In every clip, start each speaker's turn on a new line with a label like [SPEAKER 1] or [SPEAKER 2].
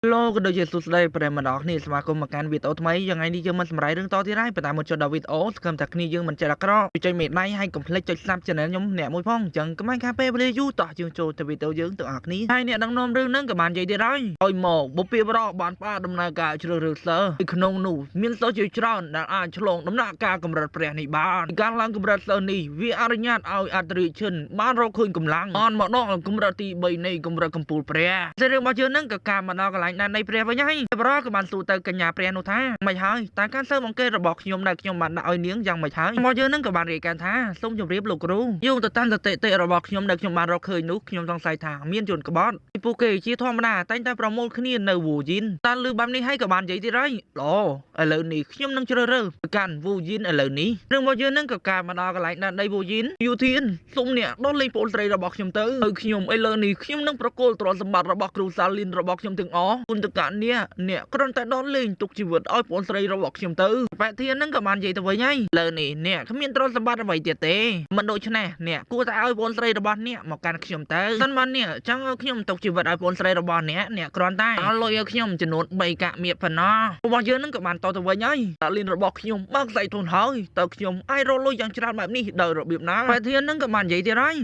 [SPEAKER 1] Lôក៏ដូចជាសួស្តីប្រិយមិត្តអរគ្នាស្វាគមន៍មកកាន់វីដេអូថ្មីយ៉ាងថ្ងៃនេះយើងមិនសម្រាប់រឿងតទៀតហើយប៉ុន្តែមកចូលដល់វីដេអូសង្ឃឹមថាគ្នាយើងមិនចេះអាក្រក់ជួយចុចមេដៃហើយកុំភ្លេចចុច Subscribe Channel ខ្ញុំអ្នកមួយផងអញ្ចឹងកុំឲ្យខាតពេលវេលាយូរតោះយើងចូលទៅវីដេអូយើងទាំងអស់គ្នាហើយអ្នកដឹកនាំរឿងហ្នឹងក៏បាននិយាយទៀតហើយឲ្យមកបុព្វបុរសបានផ្អាកដំណើរការជ្រើសរើសសិស្សពីក្នុងនោះមានសិស្សជាច្រើនដែលអាចឆ្លងដំណាក់កាលកម្រិតព្រះនេះបានការឡើងកម្រិតសិស្សនេះវាអនុញ្ញាតឲ្យអត្តរិជនបានរកឃើញកម្លាំងបានមកដល់កម្រិតទី3នៃកម្រិតកម្ពូលព្រះតែរឿងរបស់យើងហ្នឹងក៏ការមកដល់កន្លែងណានៃព្រះវិញហើយបរោះក៏បានសួរទៅកញ្ញាព្រះនោះថាមិនហើយតែការស៊ើបអង្កេតរបស់ខ្ញុំដែលខ្ញុំបានដាក់ឲ្យនាងយ៉ាងមិនហើយមកយើងនឹងក៏បានរាយការណ៍ថាសូមជម្រាបលោកគ្រូយោងទៅតាមសតិតិរបស់ខ្ញុំដែលខ្ញុំបានរកឃើញនោះខ្ញុំសង្ស័យថាមានជនក្បត់ពីពួកគេជាធម្មតាតែងតែប្រមូលគ្នានៅវូយិនតែលើបែបនេះហើយក៏បាននិយាយទៀតហើយឥឡូវនេះខ្ញុំនឹងជ្រើសរើសទៅកាន់វូយិនឥឡូវនេះរឿងរបស់យើងនឹងក៏ការមកដល់កន្លែងដែនដីវូយិនយូធានសូមអ្នកដល់លេងពលស្រីរបស់ខ្ញុំទៅហើយខ្ញុំឥឡូវនេះខ្ញុំនឹងប្រកល់ទ្រព្យសម្បត្តិរបស់គ្រូសាលីនរបស់ខ្ញុំទាំងអស់គុណតកអ្នកគ្រាន់តែដល់លេងទុកជីវិតឲ្យប្អូនស្រីរបស់ខ្ញុំទៅបែបធានហ្នឹងក៏បាននិយាយទៅវិញហើយលើនេះអ្នកគ្មានទ្រព្យសម្បត្តិអ្វីទៀតទេមិនដូច្នេះអ្នកគួរតែឲ្យប្អូនស្រីរបស់អ្នកមកកាន់ខ្ញុំទៅសិនមកអ្នកចង់ឲ្យខ្ញុំទុកជីវិតឲ្យប្អូនស្រីរបស់អ្នកគ្រាន់តែឲ្យលុយឲ្យខ្ញុំចំនួន3កាក់មៀតប៉ុណ្ណោះរបស់យើងហ្នឹងក៏បានតទៅវិញហើយតាលីនរបស់ខ្ញុំបើកស្អីធនហើយតើខ្ញុំអាចរកលុយយ៉ាងច្រើនបែបនេះដោយរបៀបណាបែបធានហ្នឹងក៏បាននិយាយទៀតហើ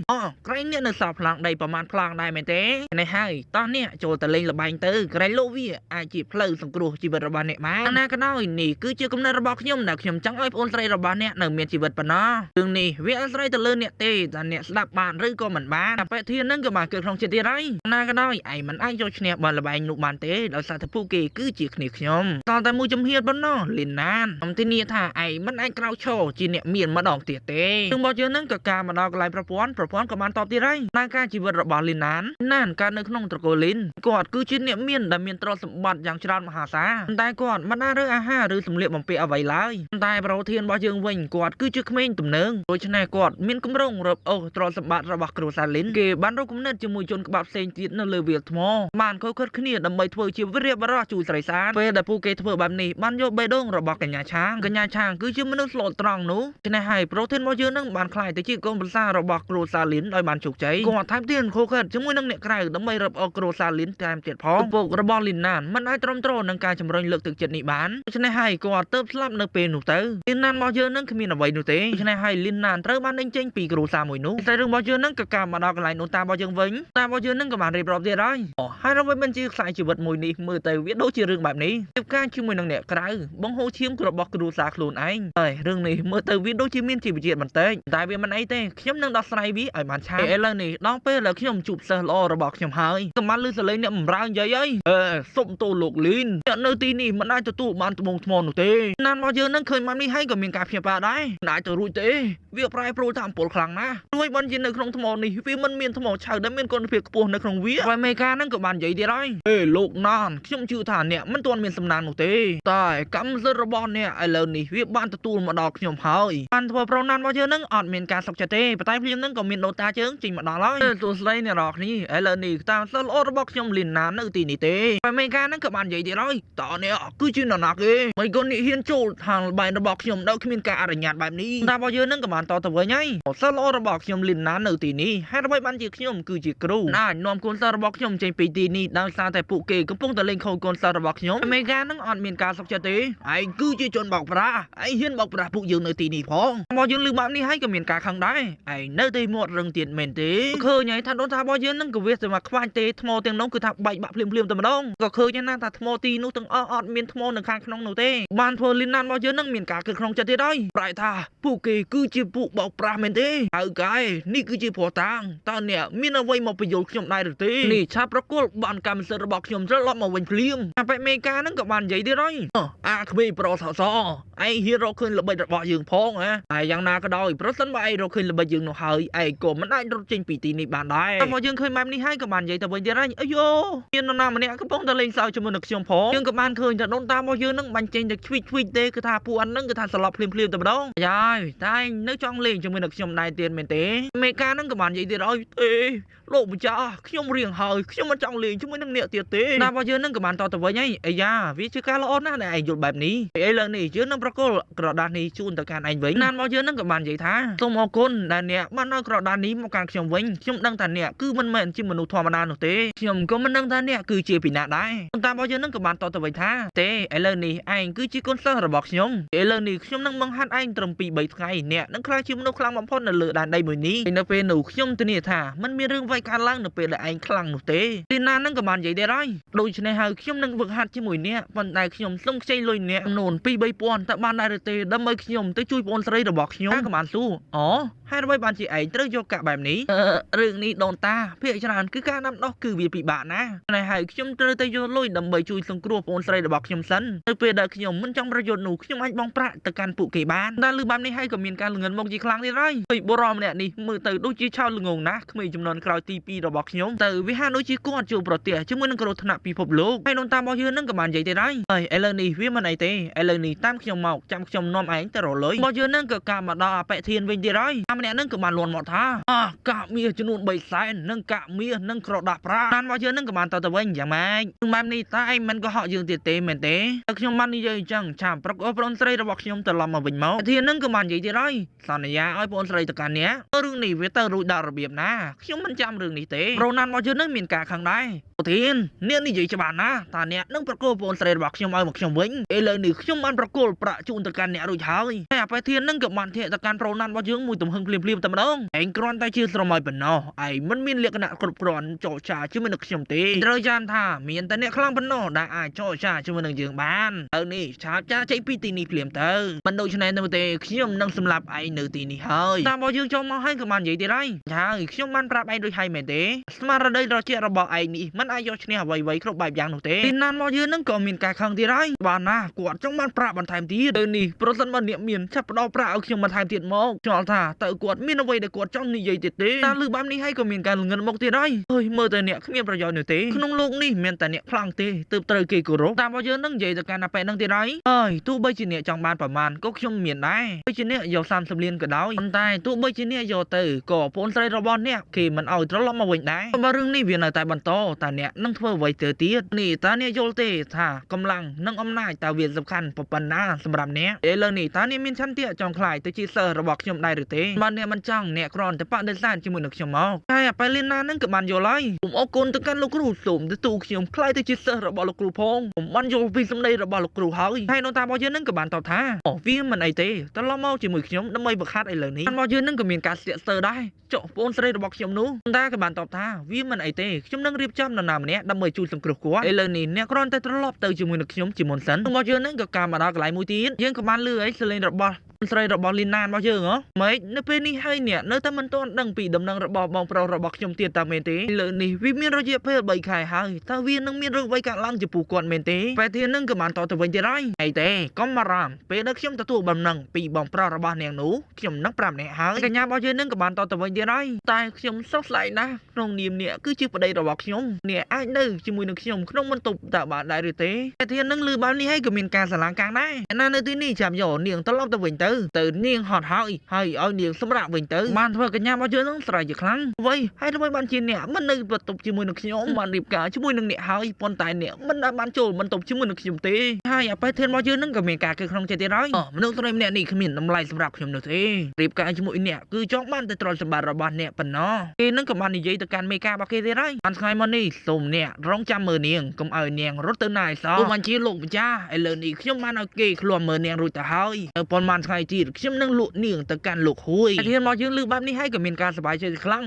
[SPEAKER 1] យក្រែងអ្នកនៅសល់ផ្លាំងដីប្រហែលផ្លាំងដែរមែនទេនេះហើយតោះអ្នកចូលទៅលេងល្បែងទៅក្រែងលោកវាអាចជាផ្លូវសង្គ្រោះជីវិតរបស់អ្នកបានណាក៏ដោយនេះគឺជាគំនិតរបស់ខ្ញុំដែលខ្ញុំចង់ឲ្យប្អូនស្រីរបស់អ្នកនៅមានជីវិតប៉ុណ្ណោះរឿងនេះវាអាស្រ័យទៅលើអ្នកទេថាអ្នកស្ដាប់បានឬក៏មិនបានតែធានហ្នឹងក៏បានកើតក្នុងចិត្តទៀតហើយណាក៏ដោយឯងមិនអាចយកឈ្នះបានល្បែងនោះបានទេដោយសារតែពួកគេគឺជាគ្នាខ្ញុំតតែមួយជំហានប៉ុណ្ណោះលីនណានខ្ញុំធានាថាឯងមិនអាចក្រោកឈរជាអ្នកមានម្ដងទៀតទេរឿងរបស់យើងហ្នឹងក៏ការមកដល់កន្លែងប្រព័ន្ធក៏បានតបទៀតហើយណាការជីវិតរបស់លីនណានកើតនៅក្នុងត្រកូលលីនគាត់គឺជាអ្នកមានដែលមានទ្រព្យសម្បត្តិយ៉ាងច្រើនមហាសាលតែគាត់មិនបានរើសអាហារឬសម្លៀកបំពាក់អ្វីឡើយតែប្រធានរបស់យើងវិញគាត់គឺជាក្មេងទំនើងដូច្នេះគាត់មានគម្រោងរឹបអូសទ្រព្យសម្បត្តិរបស់គ្រូសាលីនគេបានរកគំនិតជាមួយជនក្បត់ផ្សេងទៀតនៅលើវាលថ្មបានខុសខិតគ្នាដើម្បីធ្វើជាវីរបុរសជួយស្រីសានពេលដែលពួកគេធ្វើបែបនេះបានយកបេះដូងរបស់កញ្ញាឆាងគឺជាមនុស្សស្លូតត្រង់នោះឆ្នេះហើយប្រធានរបស់យើងនឹងបានខ្លាយទៅជាកូនប្រសាររបស់គ្រូសាលីនដោយបានជោគជ័យគាត់ថែមទៀតខុសខិតជាមួយនឹងអ្នកក្រៅដើម្បីរឹបអូសគ្រូសាលីនថែមទៀតផងពុករបស់លីនណានមិនអាចទ្រាំទ្រនឹងការជំរុញលើកទឹកចិត្តនេះបានដូច្នេះហើយគាត់ទើបស្លាប់នៅពេលនោះទៅលីនណានរបស់យើងនឹងគ្មានអ្វីនោះទេដូច្នេះហើយលីនណានត្រូវបានដេញចេញពីគ្រូសាមួយនោះតែរឿងរបស់យើងនឹងក៏ការមកដល់កន្លែងនោះតារបស់យើងវិញតារបស់យើងនឹងក៏បានរៀបរាប់ទៀតហើយហើយរកវិញបញ្ជាខ្សែជីវិតមួយនេះមើលទៅវាដូចជារឿងបែបនេះជួបការជាមួយនឹងអ្នកក្រៅបង្ហូរឈាមរបស់គ្រូសាខ្លួនឯងហើយរឿងនេះមើលទៅវាដូចជាមានជីវជាតិបន្តិចតែវាមិនអីទេខ្ញុំនឹងដោះស្រាយវាឲ្យបានឆាប់ឥឡូវនេះដល់ពេលដែលខ្ញុំជួបសិស្សល្អរបស់ខ្ញុំហើយក៏បានលើសលេងអ្នកបំរើនិយាយហើយសុំទោសលោកលីនអ្នកនៅទីនេះមិនអាចទទួលបានត្បូងថ្មនោះទេណានមកយើងនឹងឃើញមកនេះហើយក៏មានការភ្ញាក់ផ្អើលដែរមិនអាចទៅរួចទេវាប្រែប្រួលតាមពលខ្លាំងណាស់រួចបានជានៅក្នុងថ្មនេះវាមិនមានថ្មឆៅដែលមានគុណភាពខ្ពស់នៅក្នុងវាហើយមេកានឹងក៏បាននិយាយទៀតហើយលោកណានខ្ញុំជឿថាអ្នកមិនទាន់មានសំណាងនោះទេតែកម្មសិទ្ធិរបស់អ្នកឥឡូវនេះវាបានទទួលមកដល់ខ្ញុំហើយបានធ្វើប្រណានរបស់យើងនឹងអត់មានការសុខចិត្តទេប៉ុន្តែភ្លាមនឹងក៏មានដូតាជើងចេញមកដល់ហើយសួស្ដីអ្នកនរគ្នាឥឡូវនេះតាមសិស្សល្អរបស់ខ្ញុំលីនណាននៅទីនេះទេហើយមេកានឹងក៏បាននិយាយទៀតហើយតើអ្នកគឺជានរណាគេមិនក៏នេះហ៊ានចូលທາງល្បែងរបស់ខ្ញុំដោយគ្មានការអនុញ្ញាតបែបនេះតែរបស់យើងនឹងក៏បានតទៅវិញហើយសិស្សល្អរបស់ខ្ញុំលីនណាននៅទីនេះហេតុអ្វីបានជាខ្ញុំគឺជាគ្រូណានាំកូនសិស្សរបស់ខ្ញុំចេញពីទីនេះដោយសារតែពួកគេកំពុងតែលេងខូចកូនសិស្សរបស់ខ្ញុំមេកានឹងអត់មានការសុខចិត្តទេឯងគឺជាជនបោកប្រាស់ឯងហ៊ានបោកប្រាស់ពួកយើងនៅទីនេះផងរបស់យើងលឺបែបនេះហើយក៏មានការខឹងដែរឯងនៅតែមាត់រឹងទៀតមែនទេឃើញហើយថាដូនតារបស់យើងនឹងក៏វាតែមកខ្វាញ់ទេថ្មទាំងនោះគឺថាបែកបាក់ភ្លាមតែម្ដងក៏ឃើញណាថាថ្មទីនោះទាំងអស់អត់មានថ្មនៅខាងក្នុងនោះទេបានធ្វើលីនណានរបស់យើងនឹងមានការកើតក្នុងចិត្តទៀតហើយប្រែថាពួកគេគឺជាពួកបោកប្រាស់មែនទេហើយកែនេះគឺជាព្រោះតាំងតើអ្នកមានអ្វីមកបញ្យល់ខ្ញុំដែរឬទេនេះឆាប់ប្រគល់បានកម្មសិទ្ធិរបស់ខ្ញុំត្រឡប់មកវិញភ្លាមតែបែមេកានឹងក៏បាននិយាយទៀតហើយអាក្មេងប្រុសសសឯងហ៊ានរកឃើញល្បិចរបស់យើងផងតែយ៉ាងណាក៏ដោយប្រសិនបើឯងរកឃើញល្បិចយើងនោះហើយឯងក៏មិនអាចរត់ចេញពីទីនេះបានដែរតែមកយើងឃើញបែបនេះហើយក៏បាននិយាយទៅវិញទៀតហើយអាយូមាននរណាម្នាក់កំពុងតែលេងសើចជាមួយនឹងខ្ញុំផងយើងក៏បានឃើញថាដូនតារបស់យើងនឹងបាញ់ចេញទៅឆ្វីចទេគឺថាពួកអានឹងគឺថាស្លាប់ភ្លាមតែម្ដងយ៉ាយតែឯងនៅចង់លេងជាមួយនឹងខ្ញុំដែរទៀតមែនទេមេកានឹងក៏បាននិយាយទៀតហើយទេ លោកម្ចាស់ខ្ញុំរៀងហើយខ្ញុំមិនចង់លេងជាមួយនឹងអ្នកទៀតទេណារបស់យើងនឹងក៏បានតទៅវិញហើយអាយ៉ាវាជាការល្អណាស់ដែលឯងយល់បែបនេះឥឡូវនេះយើងនឹងប្រកល់ក្រដាសនេះជូនទៅកាន់ឯងវិញណារបស់យើងនឹងក៏បាននិយាយថាសូមអរគុណដែលអ្នកបានឲ្យក្រដាសនេះមកកាន់ខ្ញុំវិញខ្ញុំដឹងថាអ្នកគឺមិនមែនជាមនុស្សធម្មតានោះទេខ្ញុំក៏មិនដឹងថាអ្នកគឺជាពីណាដែរតាមរបស់យើងនឹងក៏បានតទៅវិញថាទេឥឡូវនេះឯងគឺជាកូនសិស្សរបស់ខ្ញុំឥឡូវនេះខ្ញុំនឹងបង្ហាត់ឯងត្រឹមពី3ថ្ងៃអ្នកនឹងក្លាយជាមនុស្សខ្លាំងបំផុតនៅលើដែនដីមួយនេះនៅពេលនោះខ្ញុំធានាថាมันមានរឿងអ្វីកើតឡើងនៅពេលដែលឯងខ្លាំងនោះទេទីណានឹងក៏បាននិយាយដែរហើយដូច្នេះហើយខ្ញុំនឹងវឹកហាត់ជាមួយអ្នកប៉ុន្តែខ្ញុំសុំខ្ចីលុយអ្នកចំនួន 2-3,000 តើបានដែរឬទេដើម្បីខ្ញុំទៅជួយបងស្រីរបស់ខ្ញុំក៏បានសួរអូហេតុអ្វីបានជាឯងត្រូវយកកាក់បែបនេះរឿងនេះដូនតាភាគច្រើនគឺការដាំដុះគឺវាពិបាកណាស់តែហើយខ្ញុំត្រូវតែយកលុយដើម្បីជួយសង្គ្រោះបងស្រីរបស់ខ្ញុំសិននៅពេលដែលខ្ញុំមិនចង់ប្រយុទ្ធនោះខ្ញុំអាចបង់ប្រាក់ទៅកាន់ពួកគេបានតែលើបែបនេះហើយក៏មានការល្ងិនមកជាខ្លាំងទៀតហើយបុរសម្នាក់នេះមើលទៅដូចជាឆោតល្ងងណាស់ក្មេងចំនួនក្រោយទី2របស់ខ្ញុំទៅវាហាក់ដូចជាគាត់ជួបប្រទះជាមួយនឹងគ្រោះថ្នាក់ពិភពលោកហើយដូនតារបស់យើងនឹងក៏បាននិយាយទៀតហើយឥឡូវនេះវាមិនអីទេឥឡូវនេះតាមខ្ញុំមកចាំខ្ញុំនាំឯងទៅរលុយរបស់យើងនឹងក៏កាមកដល់អបិធានវិញទៀតហើយម្នាក់នឹងក៏បានលន់មកថាកាក់មាសចំនួន300,000និងកាក់មាសនិងក្រដាសប្រាក់តាមរបស់យើងនឹងក៏បានទៅវិញយ៉ាងម៉េចបែបនេះតើឯងមិនក៏ហក់យើងទៀតទេមែនទេតែខ្ញុំបាននិយាយអញ្ចឹងចាំប្រកបប្អូនស្រីរបស់ខ្ញុំត្រឡប់មកវិញមកធាននឹងក៏បាននិយាយទៀតហើយសន្យាឲ្យប្អូនស្រីទៅកាន់អ្នករឿងនេះវាទៅរួចដល់របៀបណាខ្ញុំមិនចាំរឿងនេះទេប្រូណានរបស់យើងនឹងមានការខឹងដែរធានអ្នកនិយាយច្បាស់ណាស់តើអ្នកនឹងប្រកបប្អូនស្រីរបស់ខ្ញុំឲ្យមកខ្ញុំវិញឥឡូវនេះខ្ញុំបានប្រកល់ប្រាក់ជូនទៅកាន់អ្នករួចហើយហើយអបិធាននឹងក៏បានធាក់ទៅកាន់ប្រូណានរបស់យើងមួយទំហឹងភ្លាមៗតែម្ដងឯងគ្រាន់តែជាស្រមោចប៉ុណ្ណោះឯងមិនមានលក្ខណៈគ្រប់គ្រាន់ចរចាជាមួយនឹងខ្ញុំទេត្រូវចាំថាមានតែអ្នកខ្លាំងប៉ុណ្ណោះដែលអាចចរចាជាមួយនឹងយើងបានហើយនេះឆាបចាចេញពីទីនេះភ្លាមទៅមិនដូច្នេះនោះទេខ្ញុំនឹងសម្លាប់ឯងនៅទីនេះហើយតាមរបស់យើងចូលមកហើយក៏បាននិយាយទៀតហើយខ្ញុំបានប្រាប់ឯងដូចហើយមែនទេស្មារតីត្រជាក់របស់ឯងនេះមិនអាចយកឈ្នះអ្វីៗគ្រប់បែបយ៉ាងនោះទេទីណានរបស់យើងនឹងក៏មានការខឹងទៀតហើយបានណាគាត់ចង់បានប្រាក់បន្ថែមទៀតទៅនេះប្រសិនបើអ្នកមានចាប់ផ្ដោប្រាក់ឲ្យខ្ញុំបន្ថែមទៀតមកចង់ថាតើគាត់មានអ្វីដែលគាត់ចង់និយាយទៀតទេតាមលើបែបនេះហើយក៏មានការល្ងិនមកទៀតហើយមើលទៅអ្នកគ្មានប្រយោជន៍នោះទេក្នុងโลกនេះមានតែអ្នកខ្លាំងទេទើបត្រូវគេគោរពតាមរបស់យើងនឹងនិយាយទៅកាន់អាប៉ែនឹងទៀតហើយទោះបីជាអ្នកចង់បានប្រមាណក៏ខ្ញុំមានដែរដូចជាអ្នកយក30លានក៏ដោយប៉ុន្តែទោះបីជាអ្នកយកទៅក៏ប្អូនស្រីរបស់អ្នកគេមិនឲ្យត្រឡប់មកវិញដែរបើរឿងនេះវានៅតែបន្តតើអ្នកនឹងធ្វើអ្វីទៅទៀតនេះតើអ្នកយល់ទេថាកម្លាំងនិងអំណាចតើវាសំខាន់ប៉ុណ្ណាសម្រាប់អ្នកឥឡូវនេះតើអ្នកមានឆន្ទៈចង់ខ្លាយទៅជាសិស្សរបស់ខ្ញុំដែរឬទេបើអ្នកមិនចង់អ្នកគ្រាន់តែបដិសេធជាមួយនឹងខ្ញុំមកហើយអាប៉ែលីណានឹងក៏បានយល់ហើយខ្ញុំអរគុណទៅកាន់លោកគ្រូសូមទទួលខ្ញុំខ្លាយទៅជាសិស្សរបស់លោកគ្រូផងខ្ញុំបានយល់ពីសម្ដីរបស់លោកគ្រូហើយនោះតារបស់យើងនឹងក៏បានតបថាវាមិនអីទេត្រឡប់មកជាមួយខ្ញុំដើម្បីបង្ខាត់ឥឡូវនេះរបស់យើងនឹងក៏មានការស្ទាក់ស្ទើរដែរចុះបងស្រីរបស់ខ្ញុំនោះតាក៏បានតបថាវាមិនអីទេខ្ញុំនឹងរៀបចំនរណាម្នាក់ដើម្បីជួយសង្គ្រោះគាត់ឥឡូវនេះអ្នកគ្រាន់តែត្រឡប់ទៅជាមួយនឹងខ្ញុំជាមុនសិនរបស់យើងនឹងក៏កាមកដល់កន្លែងមួយទៀតយើងក៏បានលឺអីសលេងរបស់ស្រីរបស់លីណានរបស់យើងហ៎ម៉េចនៅពេលនេះហើយអ្នកនៅតែមិនទាន់ដឹងពីដំណឹងរបស់បងប្រុសរបស់ខ្ញុំទៀតតើមែនទេលើនេះវាមានរយៈពេល3ខែហើយតើវានឹងមានរឿងអ្វីកើតឡើងចំពោះគាត់មែនទេពេលទៀតនឹងក៏បានតទៅវិញទៀតហើយអីទេកុំបារម្ភពេលដែលខ្ញុំទទួលបំណឹងពីបងប្រុសរបស់នាងនោះខ្ញុំនឹងប្រាប់អ្នកហើយកញ្ញារបស់យើងនឹងក៏បានតទៅវិញទៀតហើយតែខ្ញុំសោកស្ដាយណាស់ក្នុងនាមអ្នកគឺជាប្តីរបស់ខ្ញុំអ្នកអាចនៅជាមួយនឹងខ្ញុំក្នុងបន្ទប់តើបានដែរឬទេពេលទៀតនឹងលឺបាននេះហើយក៏មានការស្រឡាញ់កាំងដែរណានៅទីនេះចាំយកនាងត្រឡប់ទៅវិញទៅនាងហត់ហើយឲ្យនាងសម្រាប់វិញទៅបានធ្វើកញ្ញារបស់យើងនឹងស្រ័យជាខ្លាំងវិញហើយធ្វើបានជាអ្នកមិននៅបន្ទប់ជាមួយនឹងខ្ញុំបានរៀបការជាមួយនឹងអ្នកហើយប៉ុន្តែអ្នកមិនបានចូលបន្ទប់ជាមួយនឹងខ្ញុំទេហើយអាប៉ែធានរបស់យើងនឹងក៏មានការកើក្នុងចិត្តទៀតហើយមនុស្សស្រីម្នាក់នេះគ្មានតម្លៃសម្រាប់ខ្ញុំនោះទេរៀបការជាមួយអ្នកគឺចង់បានតែទ្រព្យសម្បត្តិរបស់អ្នកប៉ុណ្ណោះគេនឹងក៏បាននិយាយទៅកាន់មេការរបស់គេទៀតហើយបានថ្ងៃមកនេះសូមអ្នករងចាំមើលនាងកុំឲ្យនាងរត់ទៅណាឯសោះបានជាលោកម្ចាស់ឥឡូវនេះខ្ញុំបានឲ្យគេឃ្លាំមើលនាងរួចទៅហើយប៉ុន្មានថ្ងៃទៀតខ្ញុំនឹងលក់នាងទៅកាន់លោកហួយធានរបស់យើងលើបែបនេះហើយក៏មានការសប្បាយចិត្តខ្លាំ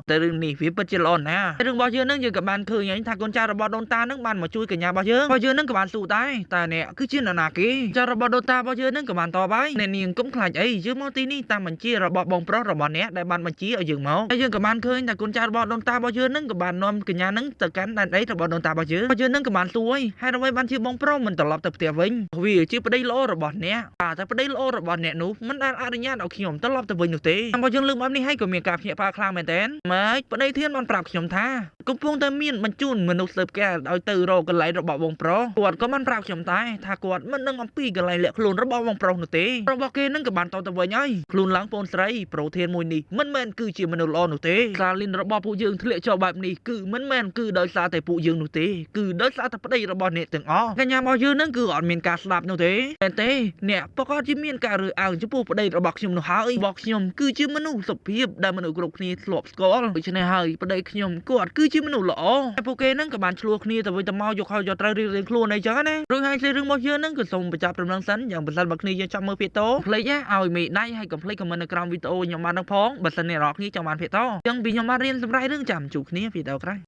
[SPEAKER 1] ងតែរឿងនេះវាពិតជាល្អណាស់រឿងរបស់យើងនឹងយើងក៏បានឃើញថាកូនចៅរបស់ដូនតានឹងបានមកជួយកញ្ញារបស់យើងនឹងក៏បានស៊ូដែរតែអ្នកគឺជានរណាគេចៅរបស់ដូនតារបស់យើងនឹងក៏បានតបហើយអ្នកនាងកុំខ្លាចអីយើងមកទីនេះតាមបញ្ជារបស់បងប្រុសរបស់អ្នកដែលបានបញ្ជាឲ្យយើងមកហើយយើងក៏បានឃើញថាកូនចៅរបស់ដូនតារបស់យើងនឹងក៏បាននាំកញ្ញានឹងទៅកាន់ដែនដីរបស់ដូនតារបស់យើងនឹងក៏បានស៊ូហើយហើយអ្វីបានជាបងប្រុសមិនត្រឡប់ទៅផ្ទះវិញវាជាប្តីល្អរបស់អ្នកតែប្តីល្អរបស់អ្នកនោះមិនបានអនុញ្ញាតឲ្យខ្ញុំត្រឡប់ទៅវិញនោះទេរបស់យើងលើកបែបនេះហើយក៏មានការភ្ញាក់ផ្អើលខ្លាំងមែនទែនម៉េចប្តីធានបានប្រាប់ខ្ញុំថាកំពុងតែមានបញ្ជូនមនុស្សទៅផ្ទះឲ្យទៅរកកន្លែងរបស់បងប្រុសគាត់ក៏បានប្រាប់ខ្ញុំ ខ្ញុំតែថាគាត់មិននឹងអំពីកន្លែងលាក់ខ្លួនរបស់បងប្រុសនោះទេរបស់គេនឹងក៏បានតទៅវិញហើយខ្លួនឡើងបងស្រីប្រូធានមួយនេះមិនមែនគឺជាមនុស្សល្អនោះទេសារលីនរបស់ពួកយើងធ្លាក់ចុះបែបនេះគឺមិនមែនគឺដោយសារតែពួកយើងនោះទេគឺដោយសារតែប្តីរបស់អ្នកទាំងអស់កញ្ញារបស់យើងនឹងគឺអត់មានការស្ដាប់នោះទេតែទេអ្នកប្រកាសជាមានការរើសអើងចំពោះប្តីរបស់ខ្ញុំនោះហើយរបស់ខ្ញុំគឺជាមនុស្សសុភាពដែលមនុស្សគ្រប់គ្នាធ្លាប់ស្គាល់ដូច្នេះហើយប្តីខ្ញុំគាត់គឺជាមនុស្សល្អតែពួកគេនឹងក៏បានឆ្លោះគ្នាទៅវិញទៅមកយកខុសយកត្រូវរៀងៗខ្លួនអីចឹងណារួចហើយរឿងរបស់យើងនឹងក៏សូមបញ្ចប់ត្រឹមហ្នឹងសិនយ៉ាងបើសិនបើគ្នាយើងចង់មើលភាគតភ្លេចឲ្យមេដៃហើយកុំភ្លេចខមមិននៅក្រោមវីដេអូខ្ញុំបាននឹងផងបើសិនអ្នកនរគ្នាចង់បានភាគតចឹងពីខ្ញុំបានរៀនសម្រាប់រឿងចាំជួបគ្នាវីដេអូក្រោយ